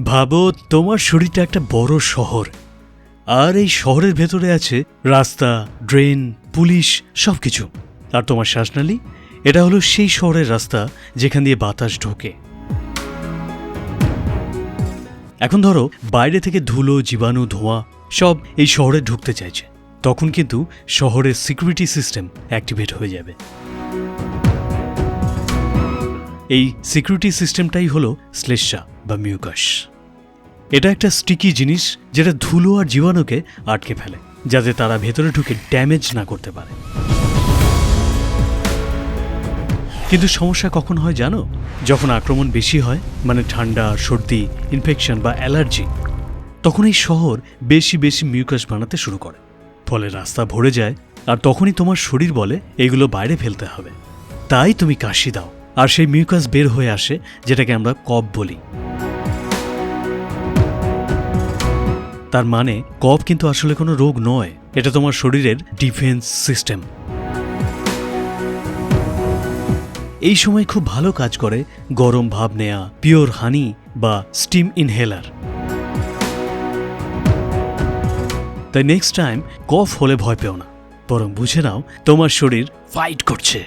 ভাবো তোমার শরীরটা একটা বড় শহর, আর এই শহরের ভেতরে আছে রাস্তা, ড্রেন, পুলিশ, সবকিছু। আর তোমার শ্বাসনালী, এটা হলো সেই শহরের রাস্তা যেখান দিয়ে বাতাস ঢোকে। এখন ধরো বাইরে থেকে ধুলো, জীবাণু, ধোঁয়া সব এই শহরে ঢুকতে চাইছে, তখন কিন্তু শহরের সিকিউরিটি সিস্টেম অ্যাক্টিভেট হয়ে যাবে। এই সিকিউরিটি সিস্টেমটাই হলো শ্লেষ্মা বা মিউকাস। এটা একটা স্টিকি জিনিস যেটা ধুলো আর জীবাণুকে আটকে ফেলে, যাতে তারা ভেতরে ঢুকে ড্যামেজ না করতে পারে। কিন্তু সমস্যা কখন হয় জানো? যখন আক্রমণ বেশি হয়, মানে ঠান্ডা, সর্দি, ইনফেকশন বা অ্যালার্জি, তখন এই শহর বেশি বেশি মিউকাস বানাতে শুরু করে, ফলে রাস্তা ভরে যায়। আর তখনই তোমার শরীর বলে এগুলো বাইরে ফেলতে হবে। তাই তুমি কাশি দাও, আর সেই মিউকাস বের হয়ে আসে, যেটাকে আমরা কফ বলি। তার মানে কফ কিন্তু আসলে কোনো রোগ নয়, এটা তোমার শরীরের ডিফেন্স সিস্টেম। এই সময় খুব ভালো কাজ করে গরম ভাব নেয়া, পিওর হানি বা স্টিম ইনহেলার। তাই নেক্সট টাইম কফ হলে ভয় পেও না, বরং বুঝে নাও তোমার শরীর ফাইট করছে।